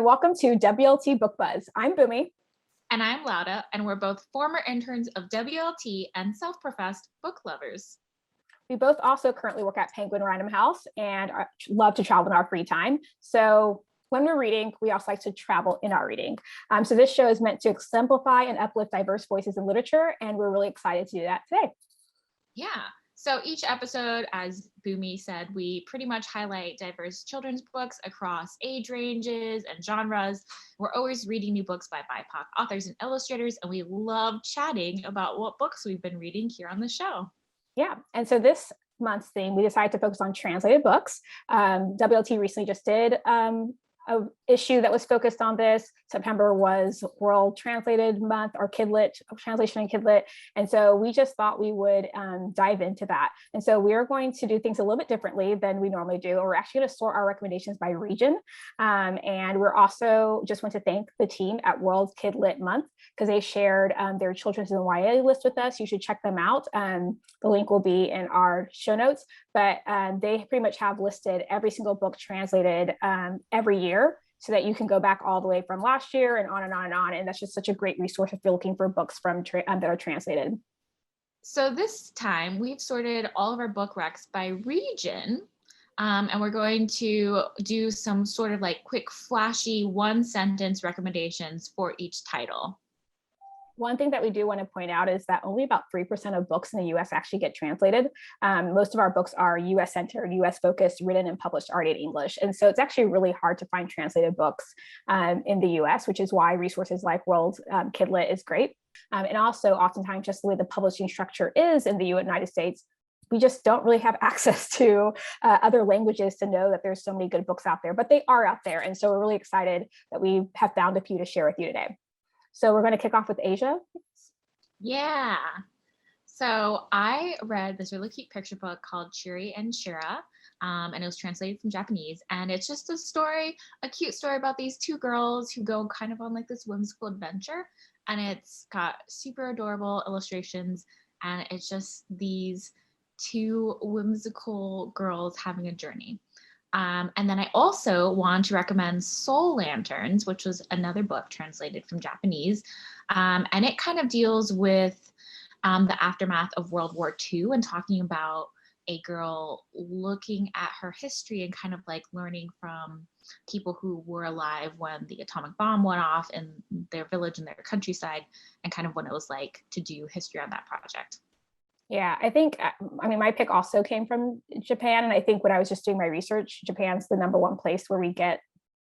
and welcome to WLT Book Buzz. I'm Bunmi. And I'm Lauda, and we're both former interns of WLT and self-professed book lovers. We both also currently work at Penguin Random House and love to travel in our free time. So when we're reading, we also like to travel in our reading. So this show is meant to exemplify and uplift diverse voices in literature, and we're really excited to do that today. Yeah. So each episode, as Bunmi said, we pretty much highlight diverse children's books across age ranges and genres. We're always reading new books by BIPOC authors and illustrators, and we love chatting about what books we've been reading here on the show. Yeah, and so this month's theme, we decided to focus on translated books. WLT recently just did an issue that was focused on this. September was World Translated Month, or Kidlit, translation and Kidlit. And so we just thought we would dive into that. And so we are going to do things a little bit differently than we normally do. We're actually going to sort our recommendations by region. And we're also just want to thank the team at World Kidlit Month because they shared their children's and YA list with us. You should check them out. The link will be in our show notes, but they pretty much have listed every single book translated every year, so that you can go back all the way from last year and on and on and on. And that's just such a great resource if you're looking for books from that are translated. So this time we've sorted all of our book recs by region. And we're going to do some sort of like quick, flashy, one sentence recommendations for each title. One thing that we do want to point out is that only about 3% of books in the US actually get translated. Most of our books are US centered, US focused, written and published already in English. And so it's actually really hard to find translated books in the US, which is why resources like World Kidlit is great. And also oftentimes just the way the publishing structure is in the United States, we just don't really have access to other languages to know that there's so many good books out there, but they are out there. And so we're really excited that we have found a few to share with you today. So we're going to kick off with Asia. Yeah. So I read this really cute picture book called Chibi and Shira, and it was translated from Japanese. And it's just a cute story about these two girls who go kind of on like this whimsical adventure. And it's got super adorable illustrations. And it's just these two whimsical girls having a journey. And then I also want to recommend Soul Lanterns, which was another book translated from Japanese. And it kind of deals with the aftermath of World War II and talking about a girl looking at her history and kind of like learning from people who were alive when the atomic bomb went off in their village and their countryside, and kind of what it was like to do history on that project. Yeah, I think, my pick also came from Japan. And I think when I was just doing my research, Japan's the #1 place where we get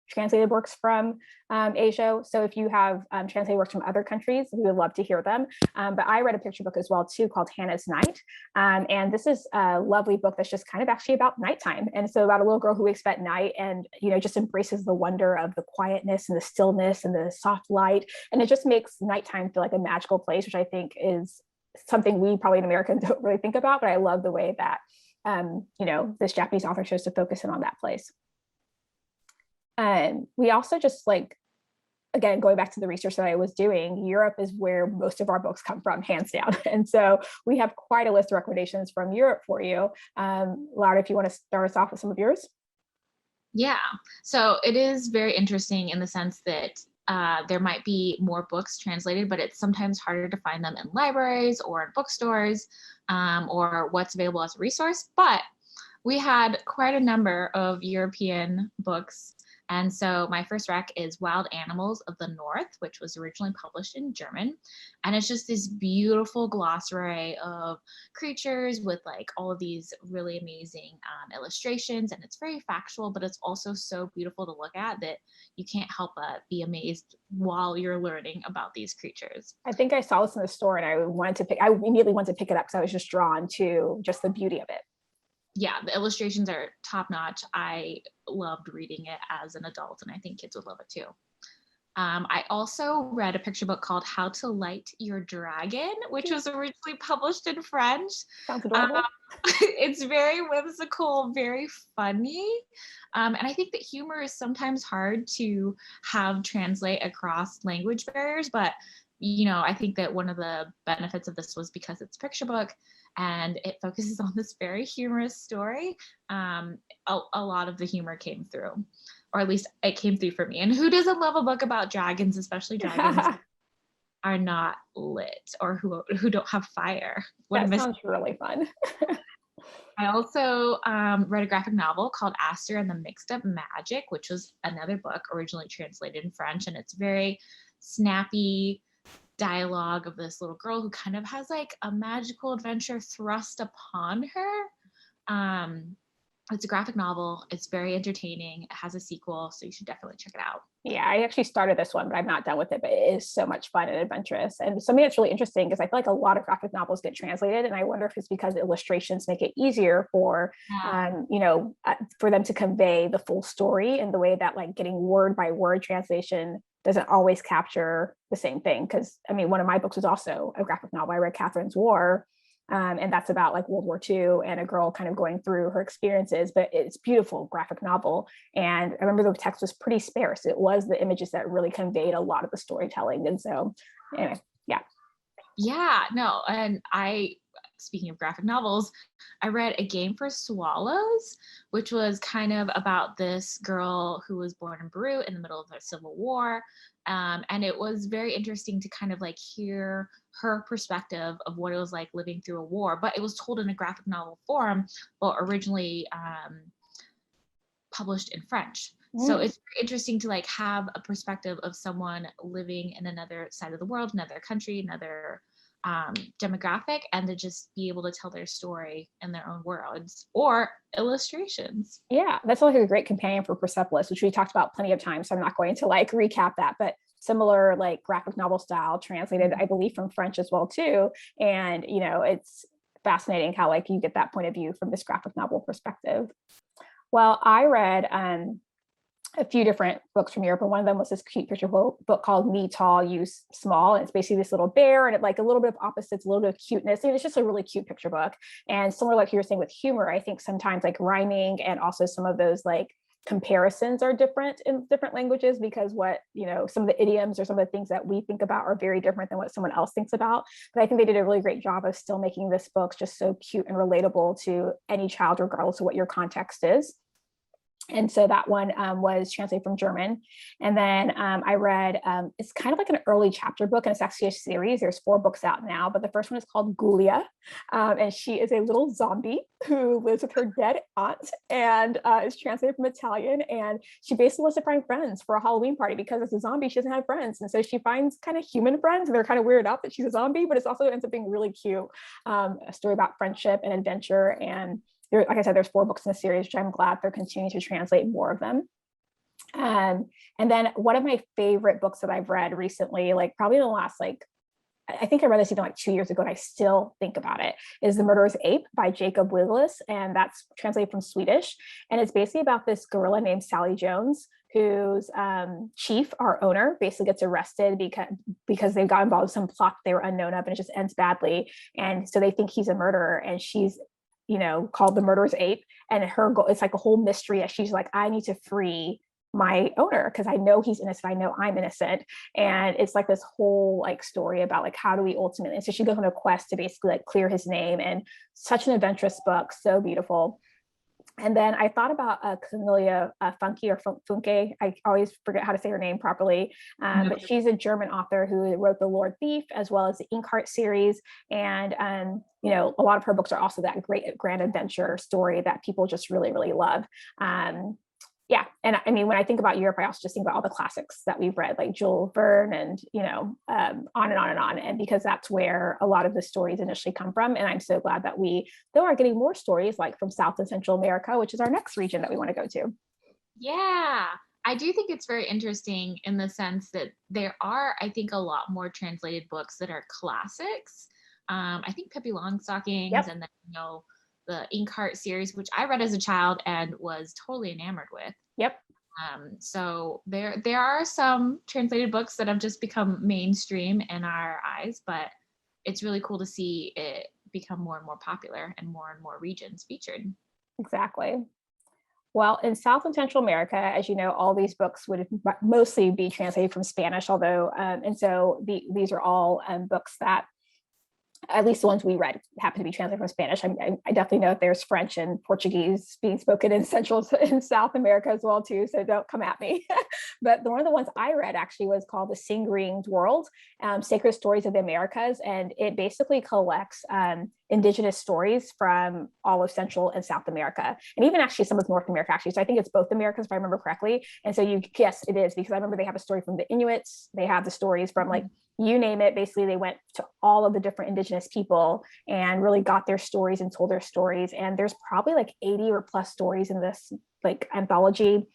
translated works from Asia. So if you have translated works from other countries, we would love to hear them. But I read a picture book as well too called Hannah's Night. And this is a lovely book that's just kind of actually about nighttime. And so about a little girl who wakes up at night and, just embraces the wonder of the quietness and the stillness and the soft light. And it just makes nighttime feel like a magical place, which I think is something we probably in America don't really think about, but I love the way that, this Japanese author chose to focus in on that place. And we also just again, going back to the research that I was doing, Europe is where most of our books come from, hands down. And so we have quite a list of recommendations from Europe for you. Laura, if you want to start us off with some of yours. Yeah, so it is very interesting in the sense that there might be more books translated, but it's sometimes harder to find them in libraries or in bookstores or what's available as a resource. But we had quite a number of European books. And so my first rec is Wild Animals of the North, which was originally published in German. And it's just this beautiful glossary of creatures with like all of these really amazing illustrations. And it's very factual, but it's also so beautiful to look at that you can't help but be amazed while you're learning about these creatures. I think I saw this in the store and I immediately wanted to pick it up because I was just drawn to just the beauty of it. Yeah, the illustrations are top notch. I loved reading it as an adult, and I think kids would love it too. I also read a picture book called How to Light Your Dragon, which was originally published in French. Sounds adorable. It's very whimsical, very funny. And I think that humor is sometimes hard to have translate across language barriers, but I think that one of the benefits of this was because it's picture book and it focuses on this very humorous story. A lot of the humor came through, or at least it came through for me. And who doesn't love a book about dragons, especially dragons are not lit or who don't have fire? That sounds really fun. I also read a graphic novel called Aster and the Mixed Up Magic, which was another book originally translated in French. And it's very snappy dialogue of this little girl who kind of has like a magical adventure thrust upon her. It's a graphic novel. It's very entertaining. It has a sequel, so you should definitely check it out. Yeah, I actually started this one, but I'm not done with it. But it is so much fun and adventurous. And something that's really interesting is I feel like a lot of graphic novels get translated, and I wonder if it's because illustrations make it easier for, for them to convey the full story in the way that like getting word by word translation doesn't always capture the same thing. Because I mean, one of my books was also a graphic novel. I read Catherine's War. And that's about like World War II and a girl kind of going through her experiences, but it's beautiful graphic novel. And I remember the text was pretty sparse. It was the images that really conveyed a lot of the storytelling. And so anyway, yeah. Yeah, no. And speaking of graphic novels, I read A Game for Swallows, which was kind of about this girl who was born in Beirut in the middle of the Civil War. And it was very interesting to kind of like hear her perspective of what it was like living through a war, but it was told in a graphic novel form, but originally published in French. So it's interesting to like have a perspective of someone living in another side of the world, another country, another demographic, and to just be able to tell their story in their own words or illustrations. Yeah, that's like a great companion for Persepolis, which we talked about plenty of times. So I'm not going to like recap that, but similar like graphic novel style translated, I believe, from French as well too. And it's fascinating how like you get that point of view from this graphic novel perspective. Well, I read a few different books from Europe, and one of them was this cute picture book called Me Tall, You Small. And it's basically this little bear, and it like a little bit of opposites, a little bit of cuteness. And it's just a really cute picture book. And similar, like you were saying with humor, I think sometimes like rhyming and also some of those like comparisons are different in different languages, because what some of the idioms or some of the things that we think about are very different than what someone else thinks about. But I think they did a really great job of still making this book just so cute and relatable to any child, regardless of what your context is. And so that one was translated from German. And then I read, it's kind of like an early chapter book, and it's actually a series. There's 4 books out now, but the first one is called Ghoulia. And she is a little zombie who lives with her dead aunt, and is translated from Italian. And she basically wants to find friends for a Halloween party, because as a zombie, she doesn't have friends. And so she finds kind of human friends, and they're kind of weirded out that she's a zombie, but it's also ends up being really cute. A story about friendship and adventure. And like I said, there's 4 books in the series, which I'm glad they're continuing to translate more of them. And then one of my favorite books that I've read recently, like probably in the last, like, I think I read this even like 2 years ago, and I still think about it, is The Murderers Ape by Jacob Willis. And that's translated from Swedish. And it's basically about this gorilla named Sally Jones, whose chief, our owner, basically gets arrested because they got involved in some plot they were unknown of, and it just ends badly. And so they think he's a murderer, and she's called the Murderers Ape. And her goal, it's like a whole mystery, as she's like, I need to free my owner because I know he's innocent, I know I'm innocent. And it's like this whole like story about like how do we ultimately, and so she goes on a quest to basically like clear his name. And such an adventurous book, so beautiful. And then I thought about Camilla Funke or Funke. I always forget how to say her name properly. But she's a German author who wrote The Lord Thief, as well as the Inkheart series. And, a lot of her books are also that great grand adventure story that people just really, really love. Yeah. And I mean, when I think about Europe, I also just think about all the classics that we've read, like Jules Verne and, on and on and on. And because that's where a lot of the stories initially come from. And I'm so glad that we still are getting more stories like from South and Central America, which is our next region that we want to go to. Yeah. I do think it's very interesting in the sense that there are, I think, a lot more translated books that are classics. I think Pippi Longstockings, and then, the Inkheart series, which I read as a child and was totally enamored with. Yep. So there are some translated books that have just become mainstream in our eyes, but it's really cool to see it become more and more popular and more regions featured. Exactly. Well, in South and Central America, as you know, all these books would mostly be translated from Spanish, although, and so these are all books that, at least the ones we read, happen to be translated from Spanish. I definitely know that there's French and Portuguese being spoken in Central and South America as well too, so don't come at me. But one of the ones I read actually was called The Sing-Ringed World, Sacred Stories of the Americas, and it basically collects indigenous stories from all of Central and South America, and even actually some of North America actually. So I think it's both Americas, if I remember correctly. And so yes, it is, because I remember they have a story from the Inuits, they have the stories from like, you name it. Basically, they went to all of the different indigenous people and really got their stories and told their stories. And there's probably like 80 or plus stories in this like anthology.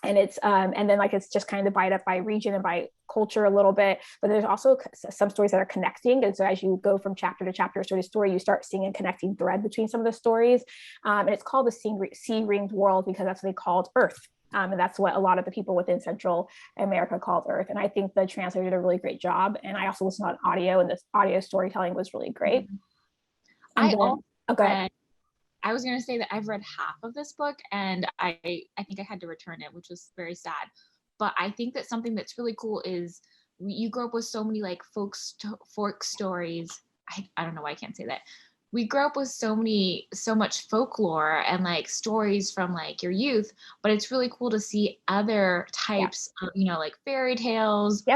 And it's and then like it's just kind of divided up by region and by culture a little bit, but there's also some stories that are connecting. And so as you go from chapter to chapter, story to story, you start seeing a connecting thread between some of the stories. And it's called the Sea-Ringed World because that's what they called Earth. And that's what a lot of the people within Central America called Earth. And I think the translator did a really great job. And I also listened on audio, and this audio storytelling was really great. I was going to say that I've read half of this book, and I think I had to return it, which was very sad. But I think that something that's really cool is you grow up with so many like folk stories. I don't know why I can't say that. We grow up with so much folklore and like stories from like your youth, but it's really cool to see other types of, like fairy tales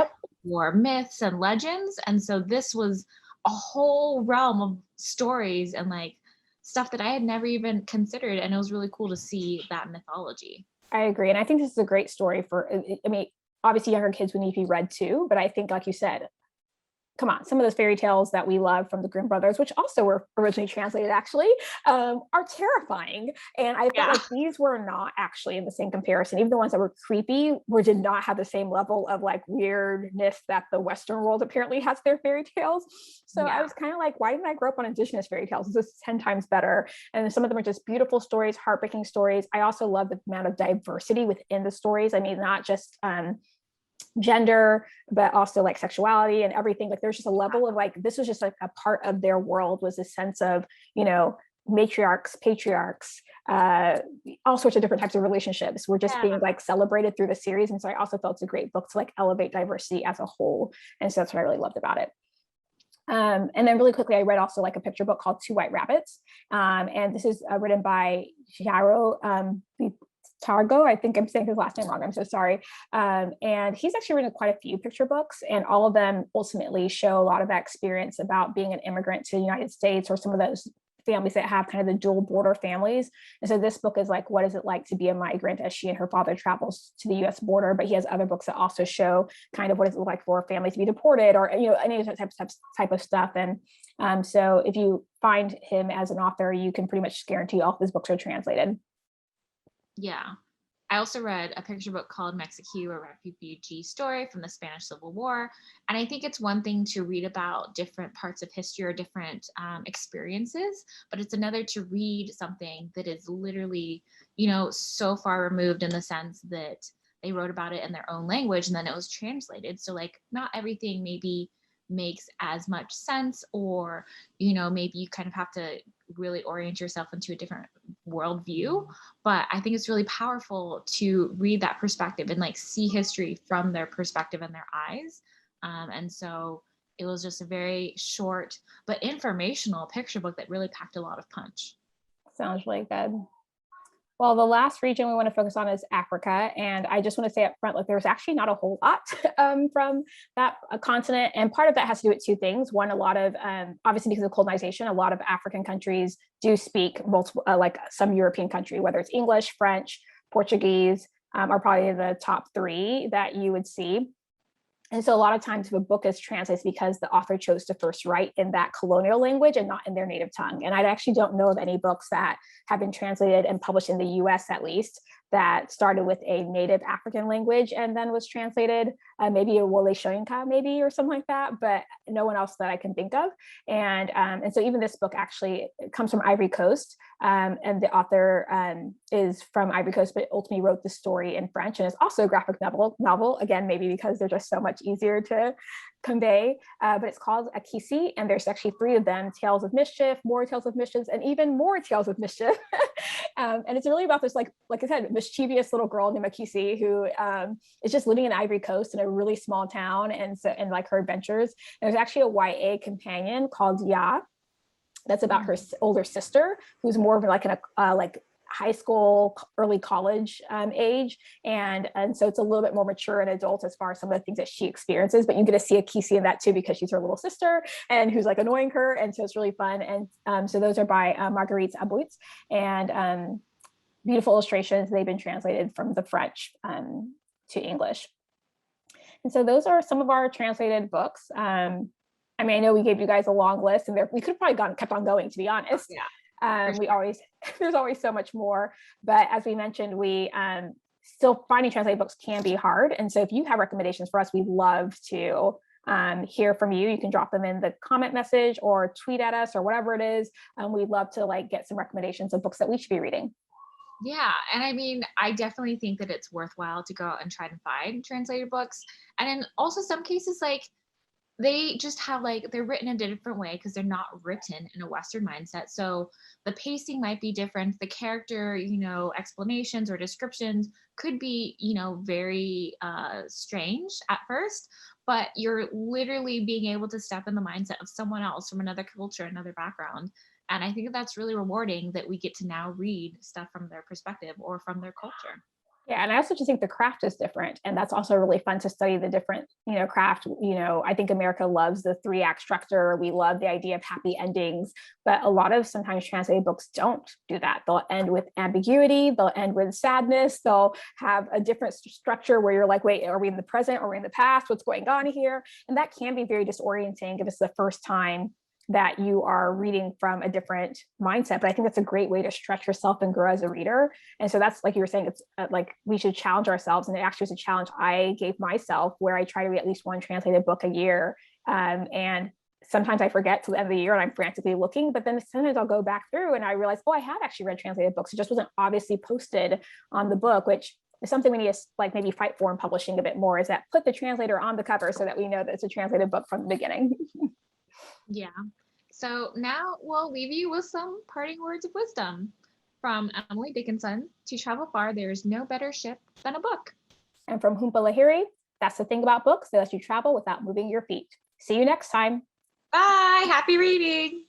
or myths and legends. And so this was a whole realm of stories and like stuff that I had never even considered. And it was really cool to see that mythology. I agree. And I think this is a great story for, I mean, obviously younger kids would need to be read too, but I think, like you said, come on, some of those fairy tales that we love from the Grimm brothers, which also were originally translated actually, are terrifying. And I felt like these were not actually in the same comparison. Even the ones that were creepy did not have the same level of like weirdness that the Western world apparently has their fairy tales. So I was kind of like, why didn't I grow up on indigenous fairy tales? This is 10 times better. And some of them are just beautiful stories, heartbreaking stories. I also love the amount of diversity within the stories. I mean, not just gender, but also like sexuality and everything. Like there's just a level of like, this was just like a part of their world, was a sense of, matriarchs, patriarchs, all sorts of different types of relationships were just being like celebrated through the series. And so I also felt it's a great book to like elevate diversity as a whole. And so that's what I really loved about it. And then really quickly, I read also like a picture book called Two White Rabbits. And this is written by Jairo Targo. I think I'm saying his last name wrong. I'm so sorry. And he's actually written quite a few picture books, and all of them ultimately show a lot of that experience about being an immigrant to the United States, or some of those families that have kind of the dual border families. And so this book is like, what is it like to be a migrant as she and her father travels to the US border? But he has other books that also show kind of what is it like for a family to be deported, or, any type of stuff. And so if you find him as an author, you can pretty much guarantee all of his books are translated. Yeah. I also read a picture book called Mexi, a refugee story from the Spanish Civil War. And I think it's one thing to read about different parts of history or different experiences, but it's another to read something that is literally, so far removed in the sense that they wrote about it in their own language and then it was translated. So like not everything maybe makes as much sense, or maybe you kind of have to really orient yourself into a different worldview. But I think it's really powerful to read that perspective and like see history from their perspective and their eyes. And so it was just a very short but informational picture book that really packed a lot of punch. Sounds really good. Well, the last region we want to focus on is Africa. And I just want to say up front, like there's actually not a whole lot from that continent. And part of that has to do with two things. One, a lot of, obviously because of colonization, a lot of African countries do speak multiple, like some European country, whether it's English, French, Portuguese, are probably the top three that you would see. And so a lot of times if a book is translated, because the author chose to first write in that colonial language and not in their native tongue. And I actually don't know of any books that have been translated and published in the US, at least, that started with a native African language and then was translated, maybe a Wole Soyinka maybe, or something like that, but no one else that I can think of. And so even this book actually comes from Ivory Coast, and the author is from Ivory Coast, but ultimately wrote the story in French, and it's also a graphic novel, again, maybe because they're just so much easier to convey, but it's called Akisi, and there's actually 3 of them: Tales of Mischief, More Tales of Mischief, and even more Tales of Mischief. And it's really about this, like I said, mischievous little girl named Akisi who is just living in the Ivory Coast in a really small town, and like her adventures. And there's actually a YA companion called Ya that's about her older sister, who's more of like an like high school, early college age. And so it's a little bit more mature and adult as far as some of the things that she experiences, but you get to see Akisi in that too, because she's her little sister and who's like annoying her. And so it's really fun. And so those are by Marguerite About, and beautiful illustrations. They've been translated from the French to English. And so those are some of our translated books. I mean, I know we gave you guys a long list, and we could have probably kept on going, to be honest. Yeah. There's always so much more, but as we mentioned, we still finding translated books can be hard. And so if you have recommendations for us, we'd love to hear from you. You can drop them in the comment message or tweet at us or whatever it is. We'd love to like get some recommendations of books that we should be reading. Yeah. And I mean, I definitely think that it's worthwhile to go out and try to find translated books. And in also some cases, like, they just have like, they're written in a different way because they're not written in a Western mindset. So the pacing might be different. The character, explanations or descriptions could be, very strange at first, but you're literally being able to step in the mindset of someone else from another culture, another background. And I think that's really rewarding that we get to now read stuff from their perspective or from their culture. Yeah, and I also just think the craft is different, and that's also really fun to study the different, craft. I think America loves the 3-act structure. We love the idea of happy endings, but a lot of sometimes translated books don't do that. They'll end with ambiguity. They'll end with sadness. They'll have a different structure where you're like, wait, are we in the present? Or are we in the past? What's going on here? And that can be very disorienting if it's the first time that you are reading from a different mindset. But I think that's a great way to stretch yourself and grow as a reader. And so that's, like you were saying, it's like we should challenge ourselves. And it actually was a challenge I gave myself, where I try to read at least one translated book a year. And sometimes I forget till the end of the year and I'm frantically looking, but then sometimes I'll go back through and I realize, I have actually read translated books. It just wasn't obviously posted on the book, which is something we need to like maybe fight for in publishing a bit more, is that put the translator on the cover so that we know that it's a translated book from the beginning. Yeah. So now we'll leave you with some parting words of wisdom from Emily Dickinson. To travel far, there is no better ship than a book. And from Humpa Lahiri, that's the thing about books, they let you travel without moving your feet. See you next time. Bye. Happy reading.